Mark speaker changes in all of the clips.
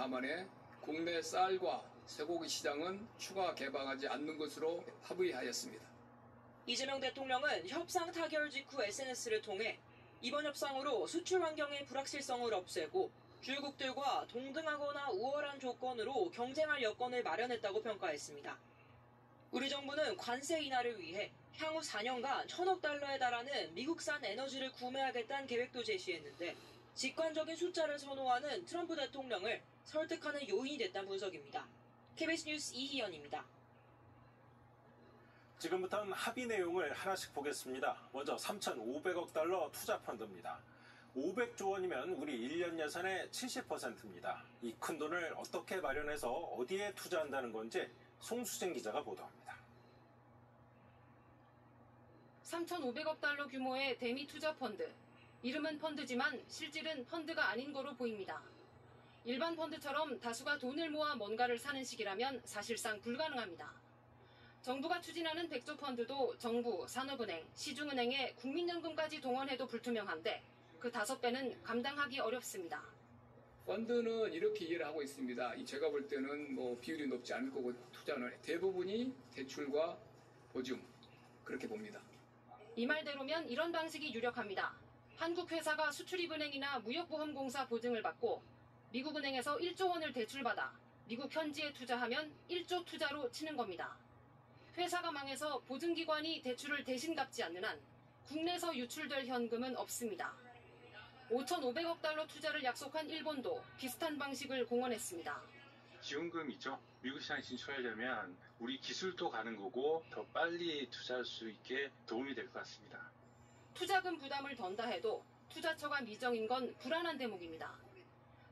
Speaker 1: 감안해 국내 쌀과 쇠고기 시장은 추가 개방하지 않는 것으로 합의하였습니다.
Speaker 2: 이재명 대통령은 협상 타결 직후 SNS를 통해 이번 협상으로 수출 환경의 불확실성을 없애고 주요국들과 동등하거나 우월한 조건으로 경쟁할 여건을 마련했다고 평가했습니다. 우리 정부는 관세 인하를 위해 향후 4년간 1,000억 달러에 달하는 미국산 에너지를 구매하겠다는 계획도 제시했는데 직관적인 숫자를 선호하는 트럼프 대통령을 설득하는 요인이 됐다는 분석입니다. KBS 뉴스 이희연입니다.
Speaker 3: 지금부터는 합의 내용을 하나씩 보겠습니다. 먼저 3,500억 달러 투자 펀드입니다. 500조 원이면 우리 1년 예산의 70%입니다. 이 큰 돈을 어떻게 마련해서 어디에 투자한다는 건지 송수진 기자가 보도합니다.
Speaker 4: 3,500억 달러 규모의 대미 투자 펀드. 이름은 펀드지만 실질은 펀드가 아닌 거로 보입니다. 일반 펀드처럼 다수가 돈을 모아 뭔가를 사는 식이라면 사실상 불가능합니다. 정부가 추진하는 백조 펀드도 정부, 산업은행, 시중은행에 국민연금까지 동원해도 불투명한데 그 5배는 감당하기 어렵습니다.
Speaker 1: 펀드는 이렇게 이해를 하고 있습니다. 제가 볼 때는 비율이 높지 않을 거고 투자는 대부분이 대출과 보증 그렇게 봅니다.
Speaker 4: 이 말대로면 이런 방식이 유력합니다. 한국 회사가 수출입은행이나 무역보험공사 보증을 받고 미국은행에서 1조 원을 대출받아 미국 현지에 투자하면 1조 투자로 치는 겁니다. 회사가 망해서 보증기관이 대출을 대신 갚지 않는 한 국내에서 유출될 현금은 없습니다. 5,500억 달러 투자를 약속한 일본도 비슷한 방식을 공언했습니다.
Speaker 5: 지원금이죠. 미국 시장에 진출하려면 우리 기술도 가는 거고 더 빨리 투자할 수 있게 도움이 될 것 같습니다.
Speaker 4: 투자금 부담을 던다 해도 투자처가 미정인 건 불안한 대목입니다.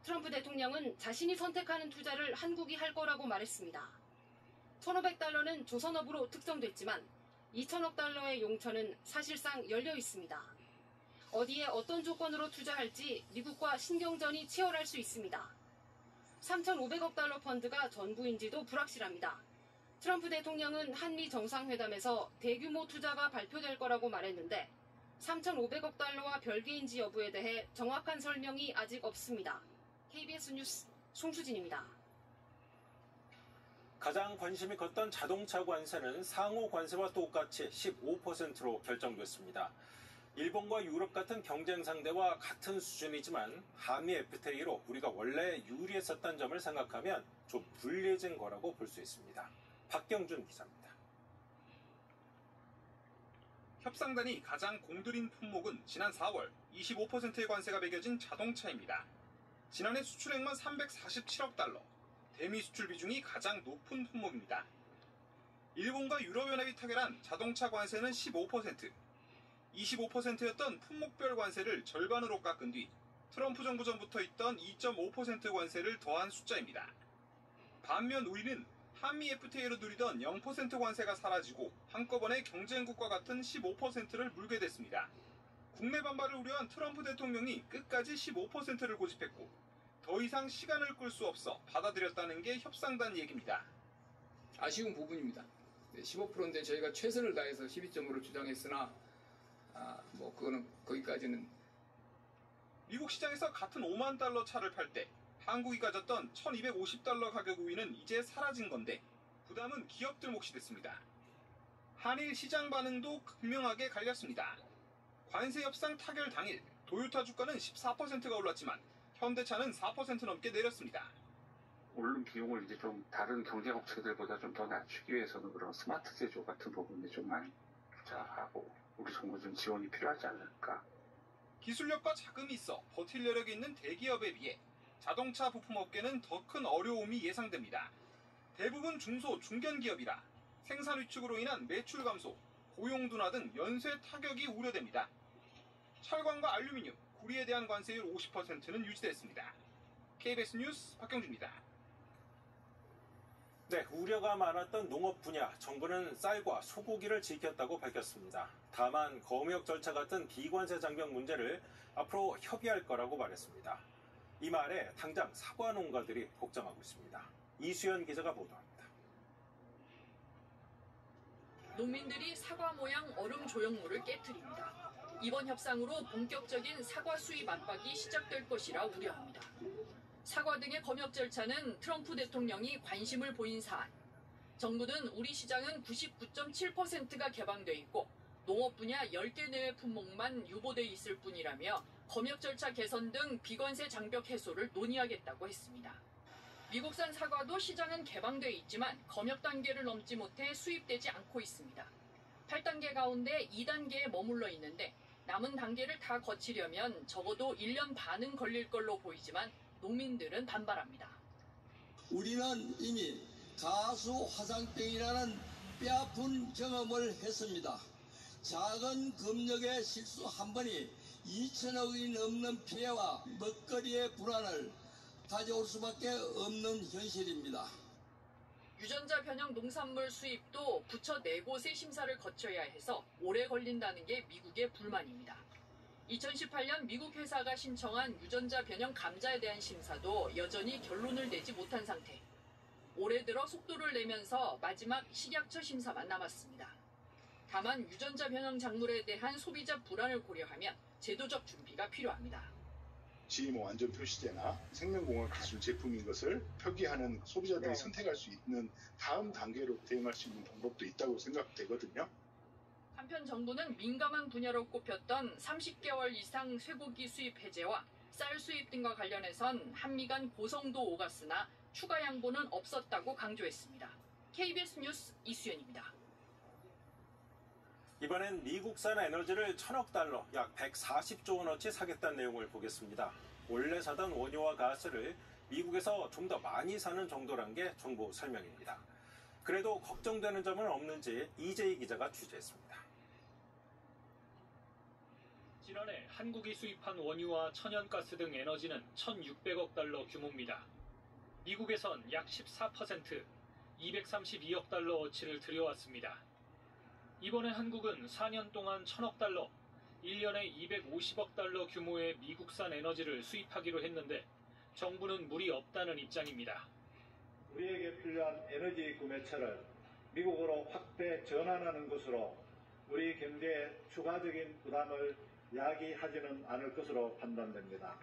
Speaker 4: 트럼프 대통령은 자신이 선택하는 투자를 한국이 할 거라고 말했습니다. 1,500달러는 조선업으로 특정됐지만 2,000억 달러의 용처는 사실상 열려 있습니다. 어디에 어떤 조건으로 투자할지 미국과 신경전이 치열할 수 있습니다. 3,500억 달러 펀드가 전부인지도 불확실합니다. 트럼프 대통령은 한미 정상회담에서 대규모 투자가 발표될 거라고 말했는데 3,500억 달러와 별개인지 여부에 대해 정확한 설명이 아직 없습니다. KBS 뉴스 송수진입니다.
Speaker 3: 가장 관심이 컸던 자동차 관세는 상호 관세와 똑같이 15%로 결정됐습니다. 일본과 유럽 같은 경쟁 상대와 같은 수준이지만 한미 FTA로 우리가 원래 유리했었던 점을 생각하면 좀 불리해진 거라고 볼 수 있습니다. 박경준 기자입니다.
Speaker 6: 협상단이 가장 공들인 품목은 지난 4월 25%의 관세가 매겨진 자동차입니다. 지난해 수출액만 347억 달러, 대미 수출 비중이 가장 높은 품목입니다. 일본과 유럽연합이 타결한 자동차 관세는 15%, 25%였던 품목별 관세를 절반으로 깎은 뒤 트럼프 정부 전부터 있던 2.5% 관세를 더한 숫자입니다. 반면 우리는 한미 FTA로 누리던 0% 관세가 사라지고 한꺼번에 경쟁국과 같은 15%를 물게 됐습니다. 국내 반발을 우려한 트럼프 대통령이 끝까지 15%를 고집했고 더 이상 시간을 끌 수 없어 받아들였다는 게 협상단 얘기입니다.
Speaker 1: 아쉬운 부분입니다. 15%인데 저희가 최선을 다해서 12.5를 주장했으나 그거는 거기까지는.
Speaker 6: 미국 시장에서 같은 5만 달러 차를 팔 때 한국이 가졌던 1,250달러 가격 우위는 이제 사라진 건데 부담은 기업들 몫이 됐습니다. 한일 시장 반응도 극명하게 갈렸습니다. 관세 협상 타결 당일 도요타 주가는 14%가 올랐지만 현대차는 4% 넘게 내렸습니다.
Speaker 7: 오른 비용을 이제 좀 다른 경쟁 업체들보다 좀 더 낮추기 위해서는 그런 스마트 제조 같은 부분에 좀 많이 투자하고 우리 정부 좀 지원이 필요하지 않을까.
Speaker 6: 기술력과 자금이 있어 버틸 여력이 있는 대기업에 비해 자동차 부품업계는 더 큰 어려움이 예상됩니다. 대부분 중소, 중견기업이라 생산 위축으로 인한 매출 감소, 고용 둔화 등 연쇄 타격이 우려됩니다. 철강과 알루미늄, 구리에 대한 관세율 50%는 유지됐습니다. KBS 뉴스 박경주입니다.
Speaker 3: 네, 우려가 많았던 농업 분야, 정부는 쌀과 소고기를 지켰다고 밝혔습니다. 다만 검역 절차 같은 비관세 장벽 문제를 앞으로 협의할 거라고 말했습니다. 이 말에 당장 사과 농가들이 걱정하고 있습니다. 이수연 기자가 보도합니다.
Speaker 8: 농민들이 사과 모양 얼음 조형물을 깨트립니다. 이번 협상으로 본격적인 사과 수입 압박이 시작될 것이라 우려합니다. 사과 등의 검역 절차는 트럼프 대통령이 관심을 보인 사안. 정부는 우리 시장은 99.7%가 개방돼 있고 농업 분야 10개 내외 품목만 유보돼 있을 뿐이라며 검역 절차 개선 등 비관세 장벽 해소를 논의하겠다고 했습니다. 미국산 사과도 시장은 개방돼 있지만 검역 단계를 넘지 못해 수입되지 않고 있습니다. 8단계 가운데 2단계에 머물러 있는데 남은 단계를 다 거치려면 적어도 1년 반은 걸릴 걸로 보이지만 농민들은 반발합니다.
Speaker 9: 우리는 이미 가수 화상병이라는 뼈아픈 경험을 했습니다. 작은 검역의 실수 한 번이 2천억이 넘는 피해와 먹거리의 불안을 가져올 수밖에 없는 현실입니다.
Speaker 8: 유전자 변형 농산물 수입도 부처 4곳의 심사를 거쳐야 해서 오래 걸린다는 게 미국의 불만입니다. 2018년 미국 회사가 신청한 유전자 변형 감자에 대한 심사도 여전히 결론을 내지 못한 상태. 올해 들어 속도를 내면서 마지막 식약처 심사만 남았습니다. 다만 유전자 변형 작물에 대한 소비자 불안을 고려하면 제도적 준비가 필요합니다.
Speaker 10: GMO 안전 표시제나 생명공학 기술 제품인 것을 표기하는 소비자들이 선택할 수 있는 다음 단계로 대응할 수 있는 방법도 있다고 생각되거든요.
Speaker 8: 한편 정부는 민감한 분야로 꼽혔던 30개월 이상 쇠고기 수입 해제와 쌀 수입 등과 관련해선 한미 간 고성도 오갔으나 추가 양보는 없었다고 강조했습니다. KBS 뉴스 이수연입니다.
Speaker 3: 이번엔 미국산 에너지를 1,000억 달러, 약 140조 원어치 사겠다는 내용을 보겠습니다. 원래 사던 원유와 가스를 미국에서 좀 더 많이 사는 정도란 게 정부 설명입니다. 그래도 걱정되는 점은 없는지 이재희 기자가 취재했습니다.
Speaker 11: 지난해 한국이 수입한 원유와 천연가스 등 에너지는 1,600억 달러 규모입니다. 미국에선 약 14%, 232억 달러어치를 들여왔습니다. 이번에 한국은 4년 동안 1,000억 달러, 1년에 250억 달러 규모의 미국산 에너지를 수입하기로 했는데 정부는 무리 없다는 입장입니다.
Speaker 12: 우리에게 필요한 에너지 구매처를 미국으로 확대 전환하는 것으로 우리 경제에 추가적인 부담을 야기하지는 않을 것으로 판단됩니다.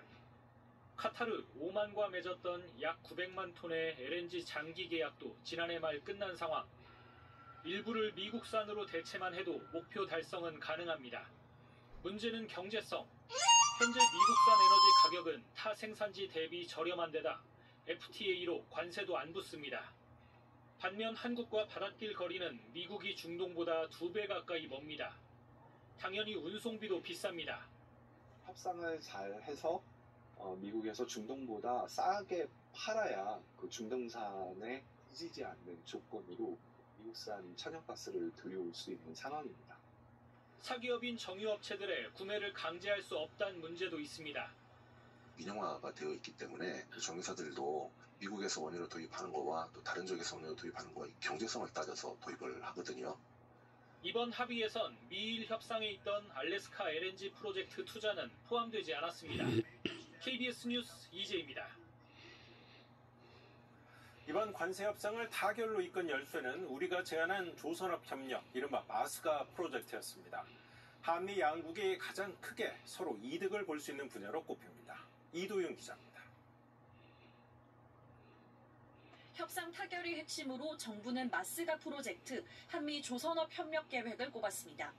Speaker 11: 카타르 오만과 맺었던 약 900만 톤의 LNG 장기 계약도 지난해 말 끝난 상황. 일부를 미국산으로 대체만 해도 목표 달성은 가능합니다. 문제는 경제성. 현재 미국산 에너지 가격은 타 생산지 대비 저렴한 데다 FTA로 관세도 안 붙습니다. 반면 한국과 바닷길 거리는 미국이 중동보다 2배 가까이 멉니다. 당연히 운송비도 비쌉니다.
Speaker 13: 협상을 잘 해서 미국에서 중동보다 싸게 팔아야 그 중동산에 빠지지 않는 조건으로 미국산 천연가스를 들여올 수 있는 상황입니다.
Speaker 11: 사기업인 정유업체들의 구매를 강제할 수 없다는 문제도 있습니다.
Speaker 14: 민영화가 되어 있기 때문에 정유사들도 미국에서 원유를 도입하는 거와 또 다른 쪽에서 원유를 도입하는 거와 경제성을 따져서 도입을 하거든요.
Speaker 11: 이번 합의에선 미일 협상에 있던 알래스카 LNG 프로젝트 투자는 포함되지 않았습니다. KBS 뉴스 이재입니다.
Speaker 3: 이번 관세 협상을 타결로 이끈 열쇠는 우리가 제안한 조선업 협력, 이른바 마스가 프로젝트였습니다. 한미 양국이 가장 크게 서로 이득을 볼 수 있는 분야로 꼽힙니다. 이도윤 기자입니다.
Speaker 15: 협상 타결의 핵심으로 정부는 마스가 프로젝트, 한미 조선업 협력 계획을 꼽았습니다.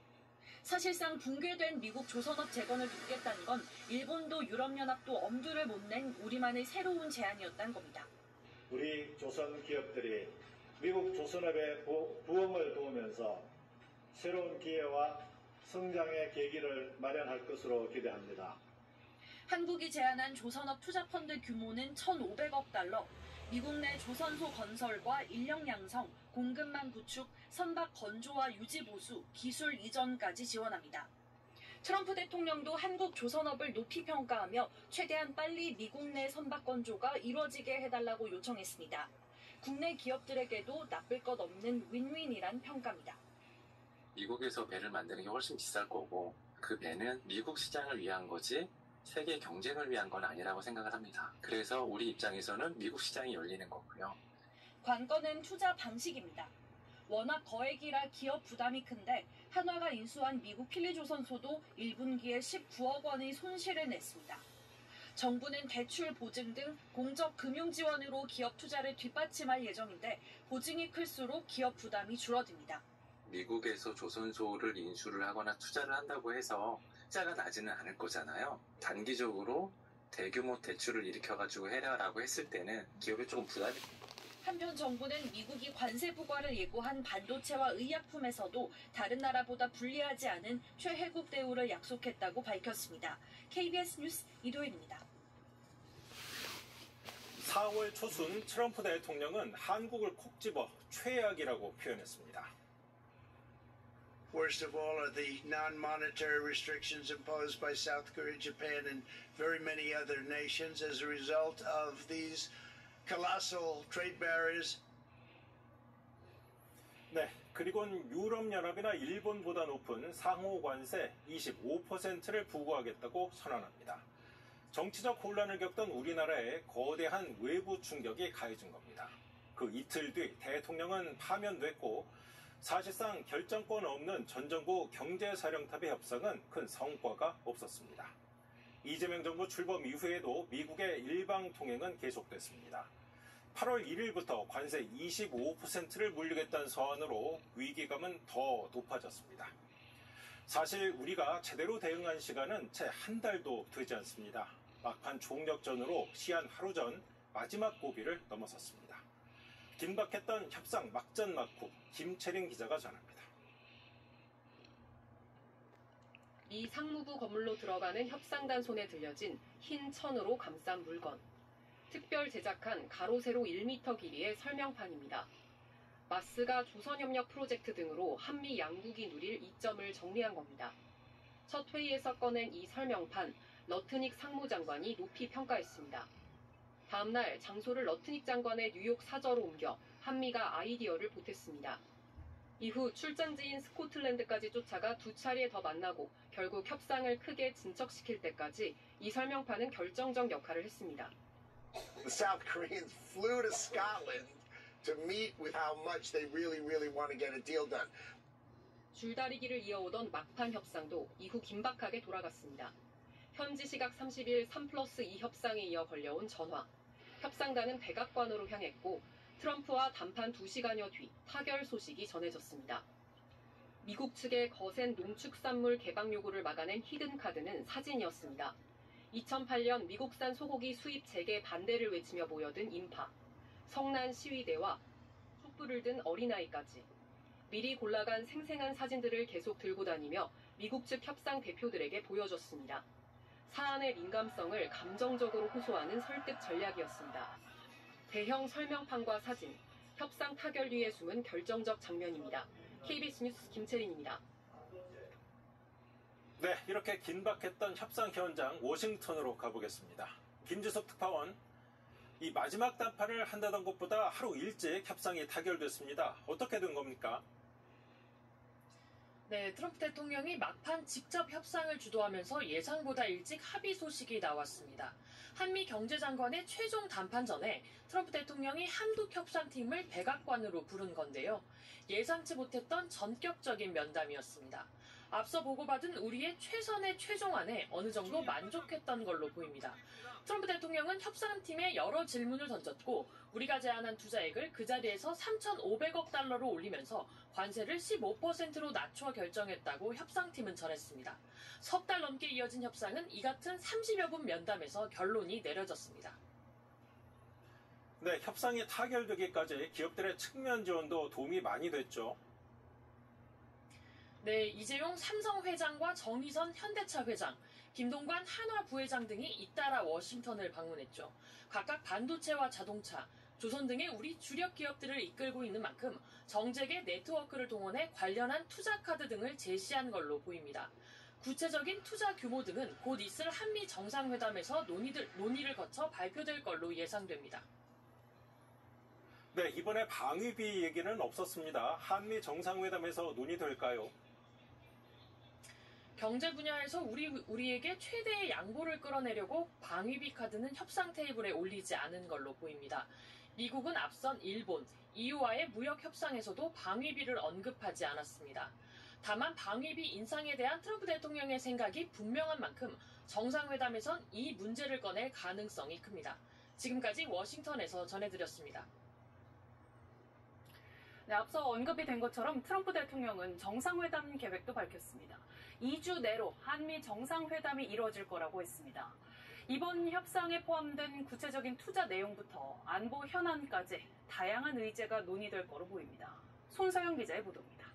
Speaker 15: 사실상 붕괴된 미국 조선업 재건을 돕겠다는 건 일본도 유럽연합도 엄두를 못 낸 우리만의 새로운 제안이었다는 겁니다.
Speaker 12: 우리 조선 기업들이 미국 조선업의 부흥을 도우면서 새로운 기회와 성장의 계기를 마련할 것으로 기대합니다.
Speaker 15: 한국이 제안한 조선업 투자펀드 규모는 1,500억 달러, 미국 내 조선소 건설과 인력 양성, 공급망 구축, 선박 건조와 유지 보수, 기술 이전까지 지원합니다. 트럼프 대통령도 한국 조선업을 높이 평가하며 최대한 빨리 미국 내 선박 건조가 이뤄지게 해달라고 요청했습니다. 국내 기업들에게도 나쁠 것 없는 윈윈이란 평가입니다.
Speaker 16: 미국에서 배를 만드는 게 훨씬 비쌀 거고 그 배는 미국 시장을 위한 거지 세계 경쟁을 위한 건 아니라고 생각을 합니다. 그래서 우리 입장에서는 미국 시장이 열리는 거고요.
Speaker 15: 관건은 투자 방식입니다. 워낙 거액이라 기업 부담이 큰데 한화가 인수한 미국 필리조선소도 1분기에 19억 원의 손실을 냈습니다. 정부는 대출 보증 등 공적 금융 지원으로 기업 투자를 뒷받침할 예정인데 보증이 클수록 기업 부담이 줄어듭니다.
Speaker 16: 미국에서 조선소를 인수를 하거나 투자를 한다고 해서 투자가 나지는 않을 거잖아요. 단기적으로 대규모 대출을 일으켜가지고 해라라고 했을 때는 기업에 조금 부담이.
Speaker 15: 한편 정부는 미국이 관세 부과를 예고한 반도체와 의약품에서도 다른 나라보다 불리하지 않은 최혜국 대우를 약속했다고 밝혔습니다. KBS 뉴스 이도현입니다.
Speaker 3: 4월 초순 트럼프 대통령은 한국을 콕 집어 최악이라고 표현했습니다.
Speaker 17: Worst of all are the non-monetary restrictions imposed by South Korea, Japan, and very many other nations as a result of these colossal trade barriers.
Speaker 3: 네, 그리고는 유럽연합이나 일본보다 높은 상호 관세 25%를 부과하겠다고 선언합니다. 정치적 혼란을 겪던 우리나라에 거대한 외부 충격이 가해진 겁니다. 그 이틀 뒤 대통령은 파면됐고 사실상 결정권 없는 전 정부 경제사령탑의 협상은 큰 성과가 없었습니다. 이재명 정부 출범 이후에도 미국의 일방 통행은 계속됐습니다. 8월 1일부터 관세 25%를 물리겠다는 서한으로 위기감은 더 높아졌습니다. 사실 우리가 제대로 대응한 시간은 채 한 달도 되지 않습니다. 막판 총력전으로 시한 하루 전 마지막 고비를 넘어섰습니다. 긴박했던 협상 막전 막후 김채린 기자가 전합니다.
Speaker 4: 미 상무부 건물로 들어가는 협상단 손에 들려진 흰 천으로 감싼 물건. 특별 제작한 가로 세로 1m 길이의 설명판입니다. 마스가 조선협력 프로젝트 등으로 한미 양국이 누릴 이점을 정리한 겁니다. 첫 회의에서 꺼낸 이 설명판, 러트닉 상무장관이 높이 평가했습니다. 다음 날 장소를 러트닉 장관의 뉴욕 사저로 옮겨 한미가 아이디어를 보탰습니다. 이후 출장지인 스코틀랜드까지 쫓아가 2차례 더 만나고 결국 협상을 크게 진척시킬 때까지 이 설명판은 결정적 역할을 했습니다.
Speaker 18: The South Koreans flew to Scotland to meet with how much they really want to get a deal done.
Speaker 4: 줄다리기를 이어오던 막판 협상도 이후 긴박하게 돌아갔습니다. 현지 시각 30일 3+2 협상에 이어 걸려온 전화. 협상단은 백악관으로 향했고 트럼프와 담판 2시간여 뒤 타결 소식이 전해졌습니다. 미국 측의 거센 농축산물 개방 요구를 막아낸 히든카드는 사진이었습니다. 2008년 미국산 소고기 수입 재개 반대를 외치며 모여든 인파, 성난 시위대와 촛불을 든 어린아이까지 미리 골라간 생생한 사진들을 계속 들고 다니며 미국 측 협상 대표들에게 보여줬습니다. 사안의 민감성을 감정적으로 호소하는 설득 전략이었습니다. 대형 설명판과 사진, 협상 타결 뒤에 숨은 결정적 장면입니다. KBS 뉴스 김채린입니다.
Speaker 3: 네, 이렇게 긴박했던 협상 현장 워싱턴으로 가보겠습니다. 김지석 특파원, 이 마지막 단판을 한다던 것보다 하루 일찍 협상이 타결됐습니다. 어떻게 된 겁니까?
Speaker 8: 네, 트럼프 대통령이 막판 직접 협상을 주도하면서 예상보다 일찍 합의 소식이 나왔습니다. 한미 경제장관의 최종 담판 전에 트럼프 대통령이 한국 협상팀을 백악관으로 부른 건데요. 예상치 못했던 전격적인 면담이었습니다. 앞서 보고받은 우리의 최선의 최종안에 어느 정도 만족했던 걸로 보입니다. 트럼프 대통령은 협상팀에 여러 질문을 던졌고 우리가 제안한 투자액을 그 자리에서 3,500억 달러로 올리면서 관세를 15%로 낮춰 결정했다고 협상팀은 전했습니다. 석 달 넘게 이어진 협상은 이 같은 30여 분 면담에서 결론이 내려졌습니다.
Speaker 3: 네, 협상이 타결되기까지 기업들의 측면 지원도 도움이 많이 됐죠.
Speaker 8: 네, 이재용 삼성 회장과 정의선 현대차 회장, 김동관 한화 부회장 등이 잇따라 워싱턴을 방문했죠. 각각 반도체와 자동차, 조선 등의 우리 주력 기업들을 이끌고 있는 만큼 정재계 네트워크를 동원해 관련한 투자 카드 등을 제시한 걸로 보입니다. 구체적인 투자 규모 등은 곧 있을 한미 정상회담에서 논의를 거쳐 발표될 걸로 예상됩니다.
Speaker 3: 네, 이번에 방위비 얘기는 없었습니다. 한미 정상회담에서 논의될까요?
Speaker 8: 경제 분야에서 우리에게 최대의 양보를 끌어내려고 방위비 카드는 협상 테이블에 올리지 않은 걸로 보입니다. 미국은 앞선 일본, EU와의 무역 협상에서도 방위비를 언급하지 않았습니다. 다만 방위비 인상에 대한 트럼프 대통령의 생각이 분명한 만큼 정상회담에선 이 문제를 꺼낼 가능성이 큽니다. 지금까지 워싱턴에서 전해드렸습니다.
Speaker 19: 네, 앞서 언급이 된 것처럼 트럼프 대통령은 정상회담 계획도 밝혔습니다. 2주 내로 한미 정상회담이 이루어질 거라고 했습니다. 이번 협상에 포함된 구체적인 투자 내용부터 안보 현안까지 다양한 의제가 논의될 거로 보입니다. 손서영 기자의 보도입니다.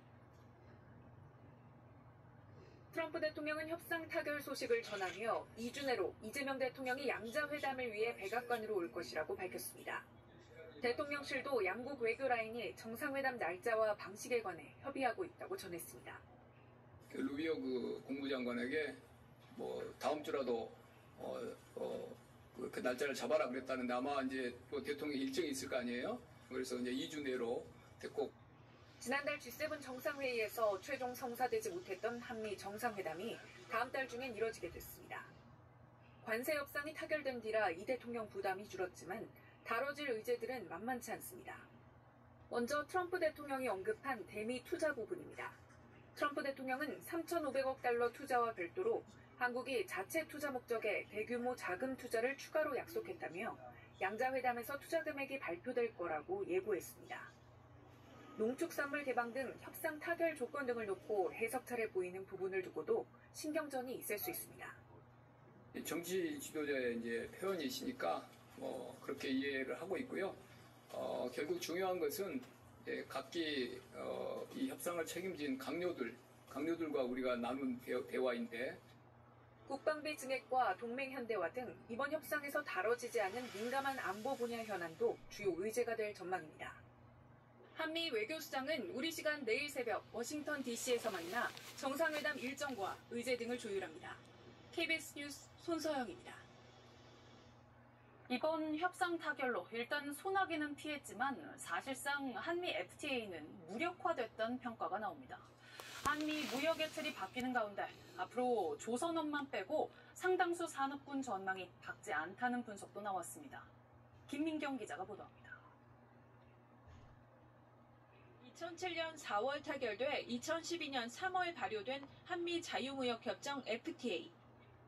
Speaker 20: 트럼프 대통령은 협상 타결 소식을 전하며 2주 내로 이재명 대통령이 양자회담을 위해 백악관으로 올 것이라고 밝혔습니다. 대통령실도 양국 외교 라인이 정상회담 날짜와 방식에 관해 협의하고 있다고 전했습니다.
Speaker 1: 루비오 국무장관에게 다음 주라도 그 날짜를 잡아라 그랬다는데 아마 이제 대통령 일정이 있을 거 아니에요? 그래서 이제 2주 내로 됐고.
Speaker 20: 지난달 G7 정상회의에서 최종 성사되지 못했던 한미 정상회담이 다음 달 중엔 이뤄지게 됐습니다. 관세 협상이 타결된 뒤라 이 대통령 부담이 줄었지만 다뤄질 의제들은 만만치 않습니다. 먼저 트럼프 대통령이 언급한 대미 투자 부분입니다. 트럼프 대통령은 3,500억 달러 투자와 별도로 한국이 자체 투자 목적의 대규모 자금 투자를 추가로 약속했다며 양자회담에서 투자 금액이 발표될 거라고 예고했습니다. 농축산물 개방 등 협상 타결 조건 등을 놓고 해석차를 보이는 부분을 두고도 신경전이 있을 수 있습니다.
Speaker 1: 정치 지도자의 이제 표현이시니까 그렇게 이해를 하고 있고요. 결국 중요한 것은 각기 이 협상을 책임진 강요들과 우리가 나눈 대화인데
Speaker 20: 국방비 증액과 동맹 현대화 등 이번 협상에서 다뤄지지 않은 민감한 안보 분야 현안도 주요 의제가 될 전망입니다. 한미 외교수장은 우리 시간 내일 새벽 워싱턴 DC에서 만나 정상회담 일정과 의제 등을 조율합니다. KBS 뉴스 손서영입니다.
Speaker 19: 이번 협상 타결로 일단 소나기는 피했지만 사실상 한미 FTA는 무력화됐다는 평가가 나옵니다. 한미 무역의 틀이 바뀌는 가운데 앞으로 조선업만 빼고 상당수 산업군 전망이 밝지 않다는 분석도 나왔습니다. 김민경 기자가 보도합니다.
Speaker 2: 2007년 4월 타결돼 2012년 3월 발효된 한미 자유무역협정 FTA.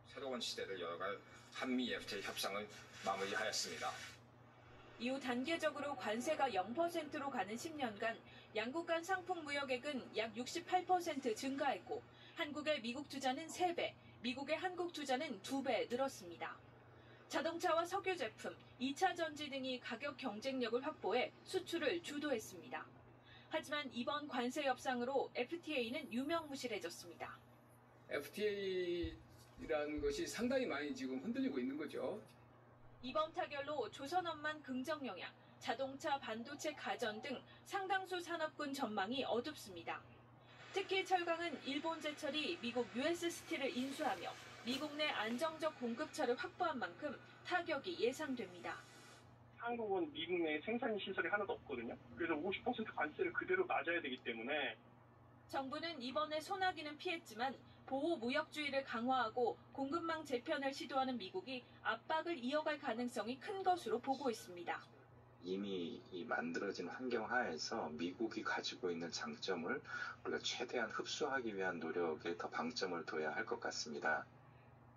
Speaker 21: 새로운 시대를 열어갈 한미 FTA 협상을 마무리하였습니다.
Speaker 2: 이후 단계적으로 관세가 0%로 가는 10년간 양국 간 상품 무역액은 약 68% 증가했고 한국의 미국 투자는 3배, 미국의 한국 투자는 2배 늘었습니다. 자동차와 석유 제품, 2차 전지 등이 가격 경쟁력을 확보해 수출을 주도했습니다. 하지만 이번 관세 협상으로 FTA는 유명무실해졌습니다.
Speaker 1: FTA라는 것이 상당히 많이 지금 흔들리고 있는 거죠.
Speaker 2: 이번 타결로 조선업만 긍정 영향, 자동차, 반도체, 가전 등 상당수 산업군 전망이 어둡습니다. 특히 철강은 일본 제철이 미국 US 스틸을 인수하며 미국 내 안정적 공급처를 확보한 만큼 타격이 예상됩니다.
Speaker 22: 한국은 미국 내에 생산 시설이 하나도 없거든요. 그래서 50% 관세를 그대로 맞아야 되기 때문에
Speaker 2: 정부는 이번에 소나기는 피했지만 보호 무역주의를 강화하고 공급망 재편을 시도하는 미국이 압박을 이어갈 가능성이 큰 것으로 보고 있습니다.
Speaker 23: 이미 이 만들어진 환경 하에서 미국이 가지고 있는 장점을 우리가 최대한 흡수하기 위한 노력에 더 방점을 둬야 할 것 같습니다.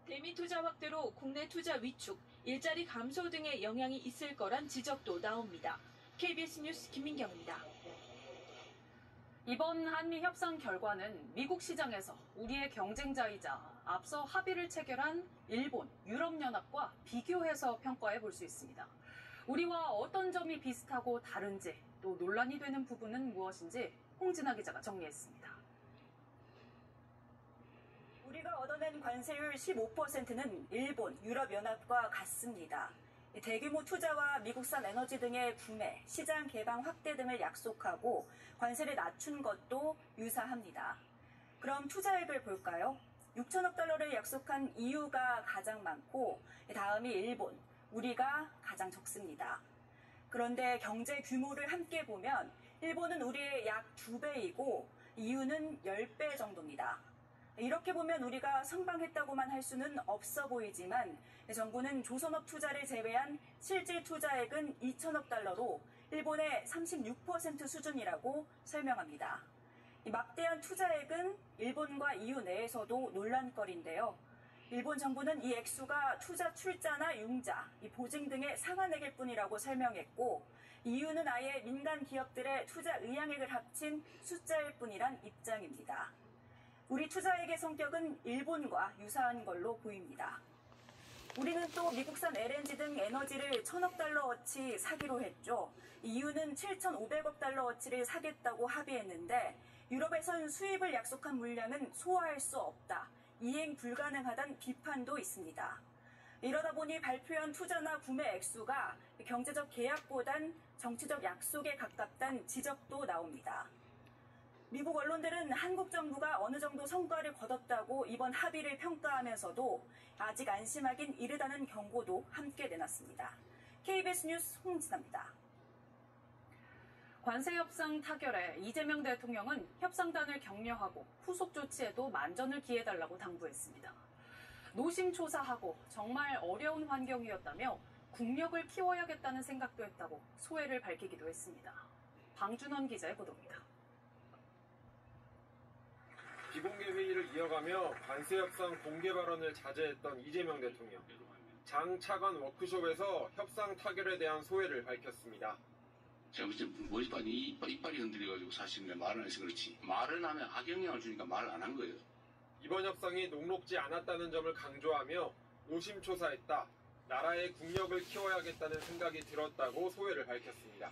Speaker 2: 대미 투자 확대로 국내 투자 위축, 일자리 감소 등의 영향이 있을 거란 지적도 나옵니다. KBS 뉴스 김민경입니다.
Speaker 19: 이번 한미 협상 결과는 미국 시장에서 우리의 경쟁자이자 앞서 합의를 체결한 일본, 유럽연합과 비교해서 평가해 볼 수 있습니다. 우리와 어떤 점이 비슷하고 다른지 또 논란이 되는 부분은 무엇인지 홍진아 기자가 정리했습니다.
Speaker 24: 우리가 얻어낸 관세율 15%는 일본, 유럽연합과 같습니다. 대규모 투자와 미국산 에너지 등의 구매, 시장 개방 확대 등을 약속하고 관세를 낮춘 것도 유사합니다. 그럼 투자액을 볼까요? 6천억 달러를 약속한 EU가 가장 많고 다음이 일본, 우리가 가장 적습니다. 그런데 경제 규모를 함께 보면 일본은 우리의 약 2배이고 EU는 10배 정도입니다. 이렇게 보면 우리가 선방했다고만 할 수는 없어 보이지만 정부는 조선업 투자를 제외한 실질 투자액은 2천억 달러로 일본의 36% 수준이라고 설명합니다. 이 막대한 투자액은 일본과 EU 내에서도 논란거리인데요. 일본 정부는 이 액수가 투자 출자나 융자, 보증 등의 상한액일 뿐이라고 설명했고, EU는 아예 민간 기업들의 투자 의향액을 합친 숫자일 뿐이란 입장입니다. 우리 투자액의 성격은 일본과 유사한 걸로 보입니다. 우리는 또 미국산 LNG 등 에너지를 1,000억 달러어치 사기로 했죠. EU는 7,500억 달러어치를 사겠다고 합의했는데 유럽에선 수입을 약속한 물량은 소화할 수 없다. 이행 불가능하다는 비판도 있습니다. 이러다 보니 발표한 투자나 구매 액수가 경제적 계약보단 정치적 약속에 가깝다는 지적도 나옵니다. 미국 언론들은 한국 정부가 어느 정도 성과를 거뒀다고 이번 합의를 평가하면서도 아직 안심하긴 이르다는 경고도 함께 내놨습니다. KBS 뉴스 홍진아입니다.
Speaker 19: 관세 협상 타결에 이재명 대통령은 협상단을 격려하고 후속 조치에도 만전을 기해달라고 당부했습니다. 노심초사하고 정말 어려운 환경이었다며 국력을 키워야겠다는 생각도 했다고 소회를 밝히기도 했습니다. 방준원 기자의 보도입니다.
Speaker 5: 비공개 회의를 이어가며 관세 협상 공개 발언을 자제했던 이재명 대통령. 장 차관 워크숍에서 협상 타결에 대한 소회를 밝혔습니다.
Speaker 6: 제가 무슨 이빨이 흔들려가지고 사실은 말을 안 해서 그렇지. 말을 하면 악영향을 주니까 말을 안 한 거예요.
Speaker 5: 이번 협상이 녹록지 않았다는 점을 강조하며 노심초사했다. 나라의 국력을 키워야겠다는 생각이 들었다고 소회를 밝혔습니다.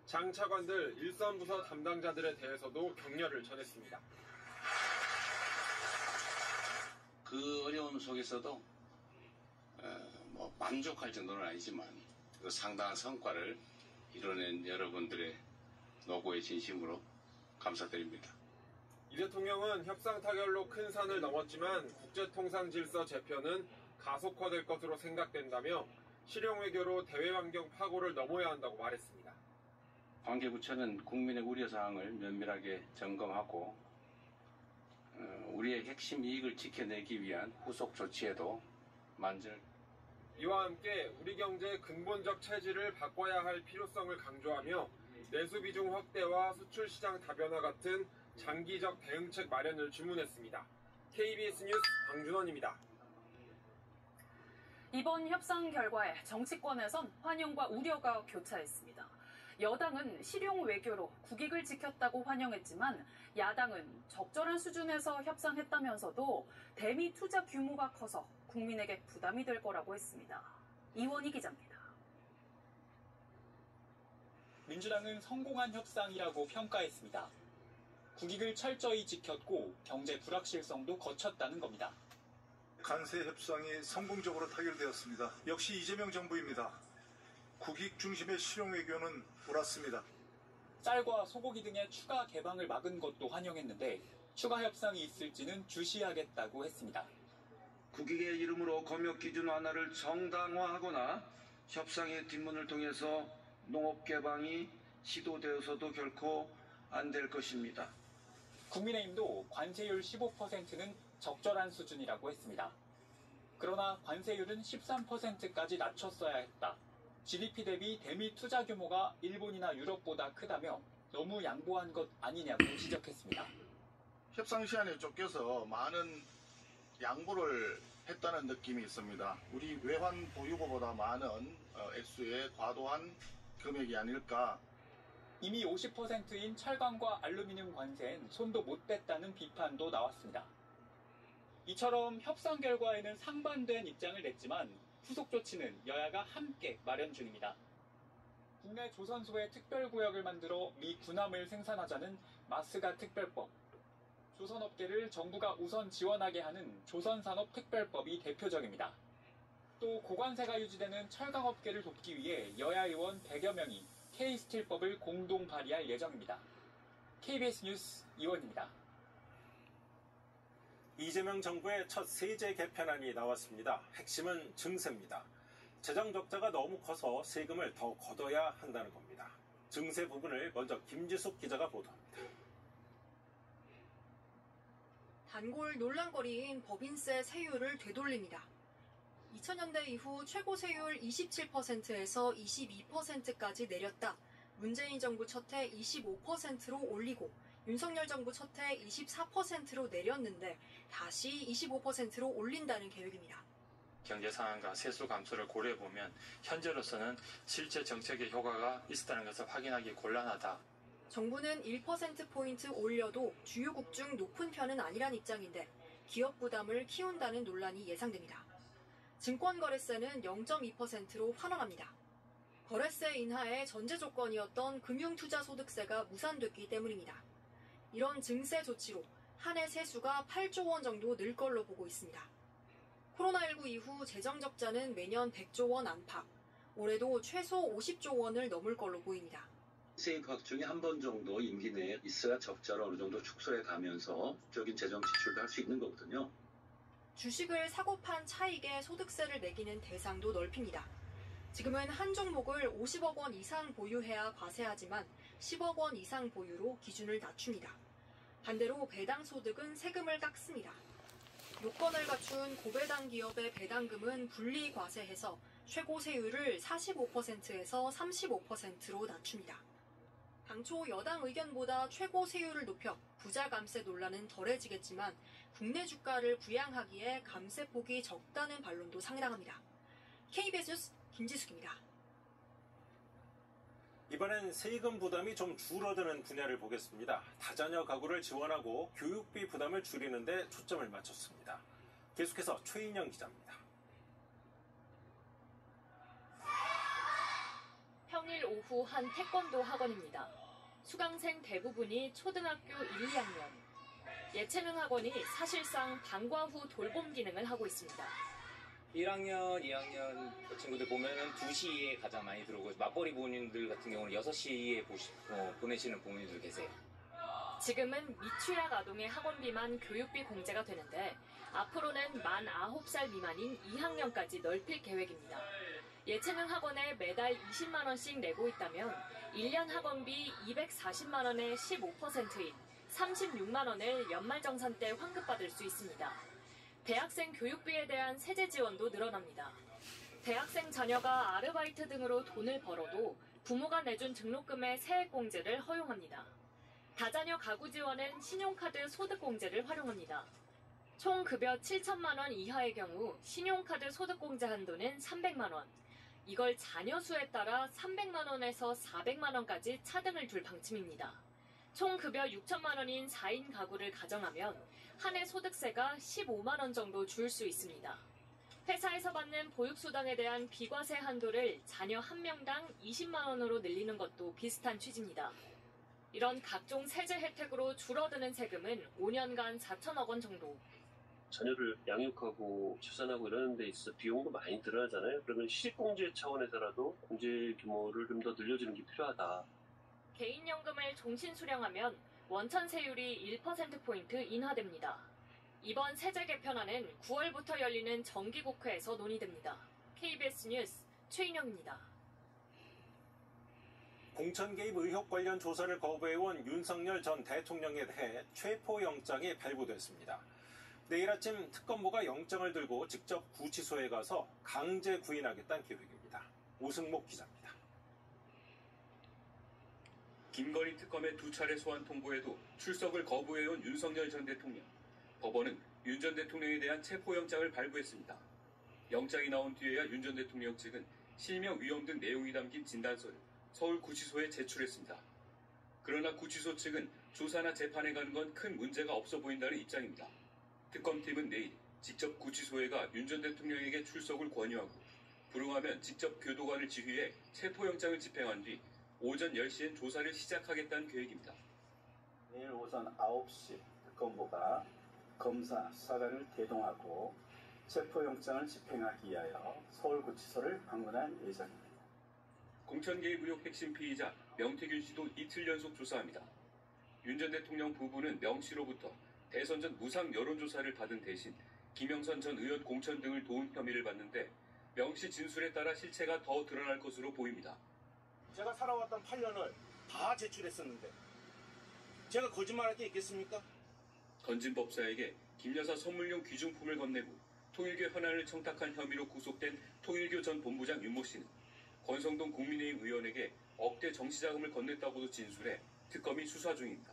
Speaker 5: 장 차관들 일선 부서 담당자들에 대해서도 격려를 전했습니다.
Speaker 6: 그 어려움 속에서도 만족할 정도는 아니지만 그 상당한 성과를 이뤄낸 여러분들의 노고의 진심으로 감사드립니다.
Speaker 5: 이 대통령은 협상 타결로 큰 산을 넘었지만 국제통상질서 재편은 가속화될 것으로 생각된다며 실용외교로 대외환경 파고를 넘어야 한다고 말했습니다.
Speaker 6: 관계부처는 국민의 우려사항을 면밀하게 점검하고 우리의 핵심 이익을 지켜내기 위한 후속 조치에도 만전을.
Speaker 5: 이와 함께 우리 경제의 근본적 체질을 바꿔야 할 필요성을 강조하며 내수 비중 확대와 수출 시장 다변화 같은 장기적 대응책 마련을 주문했습니다. KBS 뉴스 방준원입니다.
Speaker 19: 이번 협상 결과에 정치권에선 환영과 우려가 교차했습니다. 여당은 실용 외교로 국익을 지켰다고 환영했지만 야당은 적절한 수준에서 협상했다면서도 대미 투자 규모가 커서 국민에게 부담이 될 거라고 했습니다. 이원희 기자입니다.
Speaker 7: 민주당은 성공한 협상이라고 평가했습니다. 국익을 철저히 지켰고 경제 불확실성도 거쳤다는 겁니다.
Speaker 9: 관세 협상이 성공적으로 타결되었습니다. 역시 이재명 정부입니다. 국익 중심의 실용 외교는 옳았습니다.
Speaker 7: 쌀과 소고기 등의 추가 개방을 막은 것도 환영했는데 추가 협상이 있을지는 주시하겠다고 했습니다.
Speaker 25: 국익의 이름으로 검역 기준 완화를 정당화하거나 협상의 뒷문을 통해서 농업 개방이 시도되어서도 결코 안 될 것입니다.
Speaker 7: 국민의힘도 관세율 15%는 적절한 수준이라고 했습니다. 그러나 관세율은 13%까지 낮췄어야 했다. GDP 대비 대미 투자 규모가 일본이나 유럽보다 크다며 너무 양보한 것 아니냐고 지적했습니다.
Speaker 26: 협상 시한에 쫓겨서 많은 양보를 했다는 느낌이 있습니다. 우리 외환 보유고보다 많은 액수의 과도한 금액이 아닐까.
Speaker 7: 이미 50%인 철강과 알루미늄 관세엔 손도 못 댔다는 비판도 나왔습니다. 이처럼 협상 결과에는 상반된 입장을 냈지만 후속 조치는 여야가 함께 마련 중입니다. 국내 조선소에 특별구역을 만들어 미 군함을 생산하자는 마스가 특별법. 조선업계를 정부가 우선 지원하게 하는 조선산업특별법이 대표적입니다. 또 고관세가 유지되는 철강업계를 돕기 위해 여야 의원 100여 명이 K스틸법을 공동 발의할 예정입니다. KBS 뉴스 이원입니다.
Speaker 3: 이재명 정부의 첫 세제 개편안이 나왔습니다. 핵심은 증세입니다. 재정 적자가 너무 커서 세금을 더 걷어야 한다는 겁니다. 증세 부분을 먼저 김지숙 기자가 보도합니다.
Speaker 27: 단골 논란거리인 법인세 세율을 되돌립니다. 2000년대 이후 최고 세율 27%에서 22%까지 내렸다. 문재인 정부 첫 해 25%로 올리고 윤석열 정부 첫 해 24%로 내렸는데 다시 25%로 올린다는 계획입니다.
Speaker 10: 경제 상황과 세수 감소를 고려해보면 현재로서는 실제 정책의 효과가 있었다는 것을 확인하기 곤란하다.
Speaker 27: 정부는 1%포인트 올려도 주요국 중 높은 편은 아니란 입장인데 기업 부담을 키운다는 논란이 예상됩니다. 증권거래세는 0.2%로 환원합니다. 거래세 인하의 전제 조건이었던 금융투자소득세가 무산됐기 때문입니다. 이런 증세 조치로 한 해 세수가 8조 원 정도 늘 걸로 보고 있습니다. 코로나19 이후 재정 적자는 매년 100조 원 안팎, 올해도 최소 50조 원을 넘을 걸로 보입니다.
Speaker 11: 세입학 중에 한 번 정도 임기 내에 있어야 적자를 어느 정도 축소해 가면서 적인 재정 지출도 할 수 있는 거거든요.
Speaker 27: 주식을 사고 판 차익에 소득세를 매기는 대상도 넓힙니다. 지금은 한 종목을 50억 원 이상 보유해야 과세하지만 10억 원 이상 보유로 기준을 낮춥니다. 반대로 배당 소득은 세금을 깎습니다. 요건을 갖춘 고배당 기업의 배당금은 분리 과세해서 최고 세율을 45%에서 35%로 낮춥니다. 당초 여당 의견보다 최고 세율을 높여 부자 감세 논란은 덜해지겠지만 국내 주가를 부양하기에 감세폭이 적다는 반론도 상당합니다. KBS 뉴스 김지숙입니다.
Speaker 3: 이번엔 세금 부담이 좀 줄어드는 분야를 보겠습니다. 다자녀 가구를 지원하고 교육비 부담을 줄이는 데 초점을 맞췄습니다. 계속해서 최인영 기자입니다.
Speaker 12: 평일 오후 한 태권도 학원입니다. 수강생 대부분이 초등학교 1, 2학년. 예체능 학원이 사실상 방과 후 돌봄 기능을 하고 있습니다.
Speaker 13: 1학년, 2학년 친구들 보면은 2시에 가장 많이 들어오고 맞벌이 부모님들 같은 경우는 6시에 보내시는 부모님들 계세요.
Speaker 12: 지금은 미취학 아동의 학원비만 교육비 공제가 되는데 앞으로는 만 9살 미만인 2학년까지 넓힐 계획입니다. 예체능 학원에 매달 20만 원씩 내고 있다면 1년 학원비 240만 원의 15%인 36만 원을 연말정산 때 환급받을 수 있습니다. 대학생 교육비에 대한 세제 지원도 늘어납니다. 대학생 자녀가 아르바이트 등으로 돈을 벌어도 부모가 내준 등록금의 세액공제를 허용합니다. 다자녀 가구 지원은 신용카드 소득공제를 활용합니다. 총 급여 7천만 원 이하의 경우 신용카드 소득공제 한도는 300만 원. 이걸 자녀 수에 따라 300만 원에서 400만 원까지 차등을 둘 방침입니다. 총 급여 6천만 원인 4인 가구를 가정하면 한 해 소득세가 15만 원 정도 줄 수 있습니다. 회사에서 받는 보육수당에 대한 비과세 한도를 자녀 한 명당 20만 원으로 늘리는 것도 비슷한 취지입니다. 이런 각종 세제 혜택으로 줄어드는 세금은 5년간 4천억 원 정도.
Speaker 14: 자녀를 양육하고 출산하고 이러는 데 있어 비용도 많이 들어가잖아요. 그러면 실공제 차원에서라도 공제 규모를 좀 더 늘려주는 게 필요하다.
Speaker 12: 개인연금을 종신 수령하면 원천세율이 1%포인트 인하됩니다. 이번 세제 개편안은 9월부터 열리는 정기국회에서 논의됩니다. KBS 뉴스 최인영입니다.
Speaker 3: 공천 개입 의혹 관련 조사를 거부해온 윤석열 전 대통령에 대해 체포영장이 발부됐습니다. 내일 아침 특검보가 영장을 들고 직접 구치소에 가서 강제 구인하겠다는 계획입니다. 오승목 기자입니다.
Speaker 15: 김건희 특검의 2차례 소환 통보에도 출석을 거부해온 윤석열 전 대통령. 법원은 윤 전 대통령에 대한 체포영장을 발부했습니다. 영장이 나온 뒤에야 윤 전 대통령 측은 실명 위험 등 내용이 담긴 진단서를 서울구치소에 제출했습니다. 그러나 구치소 측은 조사나 재판에 가는 건 큰 문제가 없어 보인다는 입장입니다. 특검팀은 내일 직접 구치소에 가 윤 전 대통령에게 출석을 권유하고 불응하면 직접 교도관을 지휘해 체포영장을 집행한 뒤 오전 10시엔 조사를 시작하겠다는 계획입니다.
Speaker 16: 내일 오전 9시 특검보가 검사, 수사관을 대동하고 체포영장을 집행하기 위하여 서울구치소를 방문할 예정입니다.
Speaker 15: 공천 개입 의혹 핵심 피의자 명태균 씨도 이틀 연속 조사합니다. 윤 전 대통령 부부는 명 씨로부터 대선 전 무상 여론조사를 받은 대신 김영선 전 의원 공천 등을 도운 혐의를 받는데 명 씨 진술에 따라 실체가 더 드러날 것으로 보입니다.
Speaker 28: 제가 살아왔던 8년을 다 제출했었는데 제가 거짓말할 게 있겠습니까?
Speaker 15: 건진 법사에게 김 여사 선물용 귀중품을 건네고 통일교 현안을 청탁한 혐의로 구속된 통일교 전 본부장 윤모 씨는 권성동 국민의힘 의원에게 억대 정치자금을 건넸다고도 진술해 특검이 수사 중입니다.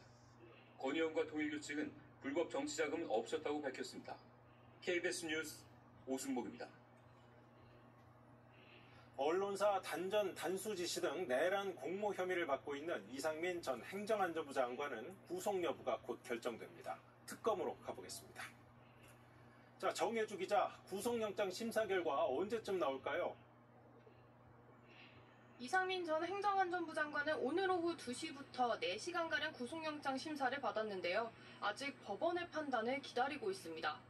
Speaker 15: 건의원과 통일교 측은 불법 정치자금은 없었다고 밝혔습니다. KBS 뉴스 오순목입니다.
Speaker 3: 언론사 단전 단수 지시 등 내란 공모 혐의를 받고 있는 이상민 전 행정안전부 장관은 구속 여부가 곧 결정됩니다. 특검으로 가보겠습니다. 자, 정혜주 기자, 구속영장 심사 결과 언제쯤 나올까요?
Speaker 1: 이상민 전 행정안전부 장관은 오늘 오후 2시부터 4시간가량 구속영장 심사를 받았는데요. 아직 법원의 판단을 기다리고 있습니다.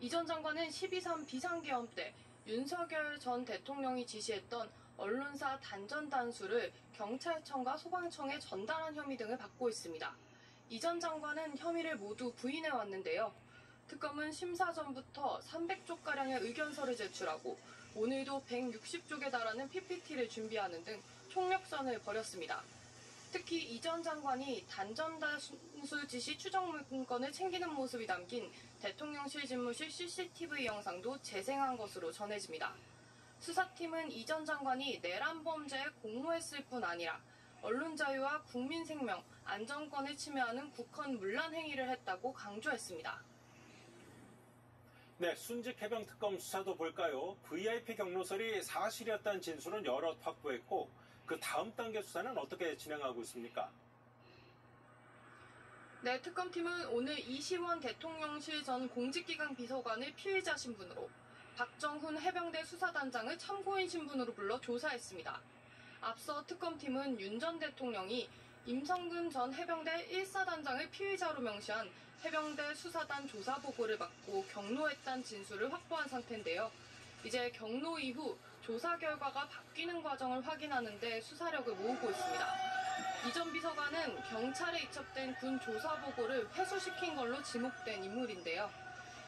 Speaker 1: 이 전 장관은 12.3 비상계엄 때 윤석열 전 대통령이 지시했던 언론사 단전 단수를 경찰청과 소방청에 전달한 혐의 등을 받고 있습니다. 이 전 장관은 혐의를 모두 부인해 왔는데요. 특검은 심사 전부터 300쪽가량의 의견서를 제출하고 오늘도 160쪽에 달하는 PPT를 준비하는 등 총력전을 벌였습니다. 특히 이 전 장관이 단전 단수 지시 추적 문건을 챙기는 모습이 담긴 대통령실 집무실 CCTV 영상도 재생한 것으로 전해집니다. 수사팀은 이 전 장관이 내란 범죄에 공모했을 뿐 아니라 언론 자유와 국민 생명, 안전권을 침해하는 국헌 문란 행위를 했다고 강조했습니다.
Speaker 3: 네, 순직 해병 특검 수사도 볼까요? VIP 경로설이 사실이었다는 진술은 여럿 확보했고 그 다음 단계 수사는 어떻게 진행하고 있습니까?
Speaker 1: 네, 특검팀은 오늘 이시원 대통령실 전 공직기강 비서관을 피의자 신분으로, 박정훈 해병대 수사단장을 참고인 신분으로 불러 조사했습니다. 앞서 특검팀은 윤 전 대통령이 임성근 전 해병대 1사단장을 피의자로 명시한 해병대 수사단 조사 보고를 받고 경로했다는 진술을 확보한 상태인데요. 이제 경로 이후 조사 결과가 바뀌는 과정을 확인하는 데 수사력을 모으고 있습니다. 이 전 비서관은 경찰에 이첩된 군 조사 보고를 회수시킨 걸로 지목된 인물인데요.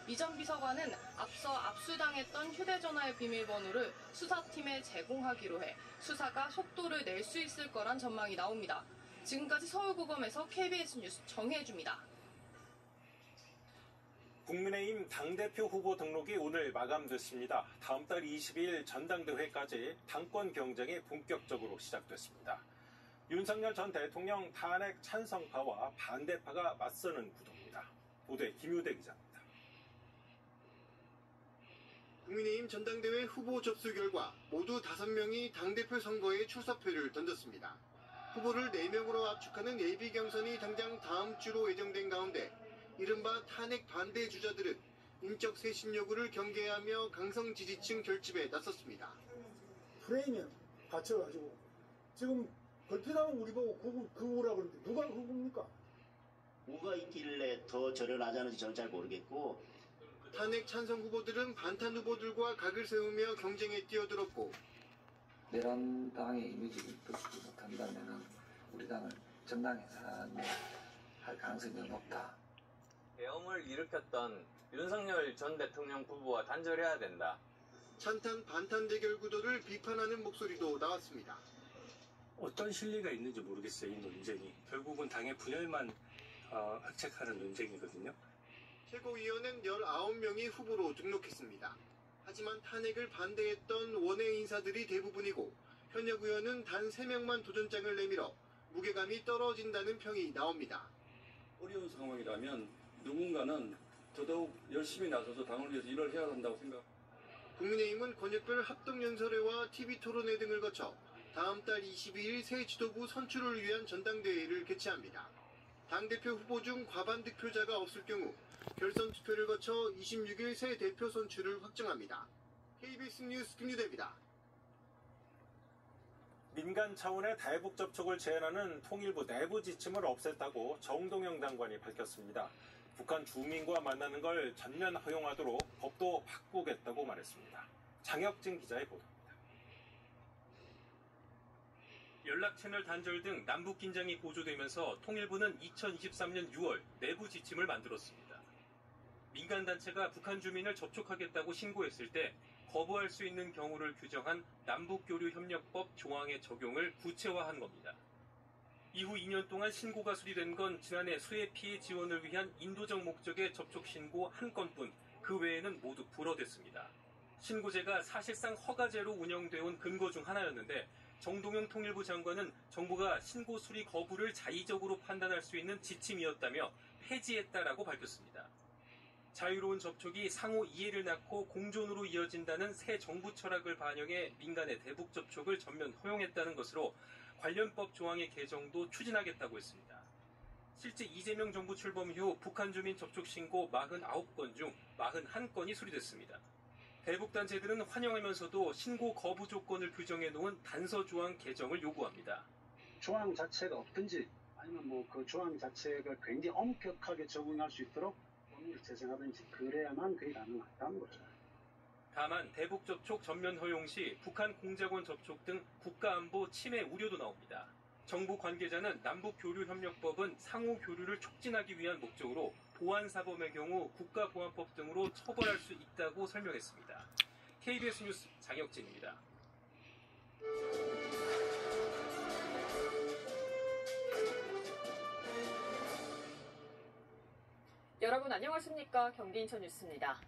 Speaker 1: 이 전 비서관은 앞서 압수당했던 휴대전화의 비밀번호를 수사팀에 제공하기로 해 수사가 속도를 낼 수 있을 거란 전망이 나옵니다. 지금까지 서울고검에서 KBS 뉴스 정혜주입니다.
Speaker 3: 국민의힘 당대표 후보 등록이 오늘 마감됐습니다. 다음 달 22일 전당대회까지 당권 경쟁이 본격적으로 시작됐습니다. 윤석열 전 대통령 탄핵 찬성파와 반대파가 맞서는 구도입니다. 보도에 김효대 기자입니다.
Speaker 4: 국민의힘 전당대회 후보 접수 결과 모두 5명이 당대표 선거에 출사표를 던졌습니다. 후보를 4명으로 압축하는 예비 경선이 당장 다음 주로 예정된 가운데 이른바 탄핵 반대 주자들은 인적 쇄신 요구를 경계하며 강성 지지층 결집에 나섰습니다.
Speaker 8: 프레임에 갇혀가지고 지금 걸핏하면 우리 보고 극우라고 그러는데 누가 극우입니까?
Speaker 17: 뭐가 있길래 더 절연하자는지 저는 잘 모르겠고.
Speaker 4: 탄핵 찬성 후보들은 반탄 후보들과 각을 세우며 경쟁에 뛰어들었고
Speaker 18: 내란 당의 이미지를 뚫지 못한다면 우리 당을 정당에서 할 가능성이 높다.
Speaker 20: 계엄을 일으켰던 윤석열 전 대통령 후보와 단절해야 된다.
Speaker 4: 찬탄 반탄 대결 구도를 비판하는 목소리도 나왔습니다.
Speaker 21: 어떤 실리가 있는지 모르겠어요. 이 논쟁이. 결국은 당의 분열만 획책하는 논쟁이거든요.
Speaker 4: 최고위원은 19명이 후보로 등록했습니다. 하지만 탄핵을 반대했던 원외 인사들이 대부분이고 현역 의원은 단 3명만 도전장을 내밀어 무게감이 떨어진다는 평이 나옵니다.
Speaker 22: 어려운 상황이라면 누군가는 더더욱 열심히 나서서 당을 위해서 일을 해야 한다고 생각합니다.
Speaker 4: 국민의힘은 권역별 합동연설회와 TV토론회 등을 거쳐 다음 달 22일 새 지도부 선출을 위한 전당대회를 개최합니다. 당대표 후보 중 과반 득표자가 없을 경우 결선 투표를 거쳐 26일 새 대표 선출을 확정합니다. KBS 뉴스 김유대입니다.
Speaker 3: 민간 차원의 대북 접촉을 제한하는 통일부 내부 지침을 없앴다고 정동영 장관이 밝혔습니다. 북한 주민과 만나는 걸 전면 허용하도록 법도 바꾸겠다고 말했습니다. 장혁진 기자의 보도입니다.
Speaker 29: 연락채널 단절 등 남북 긴장이 고조되면서 통일부는 2023년 6월 내부 지침을 만들었습니다. 민간단체가 북한 주민을 접촉하겠다고 신고했을 때 거부할 수 있는 경우를 규정한 남북교류협력법 조항의 적용을 구체화한 겁니다. 이후 2년 동안 신고가 수리된 건 지난해 수해 피해 지원을 위한 인도적 목적의 접촉 신고 한 건뿐, 그 외에는 모두 불허됐습니다. 신고제가 사실상 허가제로 운영되어 온 근거 중 하나였는데 정동영 통일부 장관은 정부가 신고 수리 거부를 자의적으로 판단할 수 있는 지침이었다며 폐지했다라고 밝혔습니다. 자유로운 접촉이 상호 이해를 낳고 공존으로 이어진다는 새 정부 철학을 반영해 민간의 대북 접촉을 전면 허용했다는 것으로 관련법 조항의 개정도 추진하겠다고 했습니다. 실제 이재명 정부 출범 이후 북한 주민 접촉 신고 49건 중 41건이 수리됐습니다. 대북단체들은 환영하면서도 신고 거부 조건을 규정해 놓은 단서 조항 개정을 요구합니다.
Speaker 2: 조항 자체가 없든지 아니면 그 조항 자체가 굉장히 엄격하게 적용할 수 있도록 법률을 제정하든지 그래야만 그게 가능하다는 거죠.
Speaker 29: 다만 대북 접촉 전면 허용 시 북한 공작원 접촉 등 국가안보 침해 우려도 나옵니다. 정부 관계자는 남북교류협력법은 상호 교류를 촉진하기 위한 목적으로 보안사범의 경우 국가보안법 등으로 처벌할 수 있다고 설명했습니다. KBS 뉴스 장혁진입니다.
Speaker 12: 여러분 안녕하십니까? 경기 인천 뉴스입니다.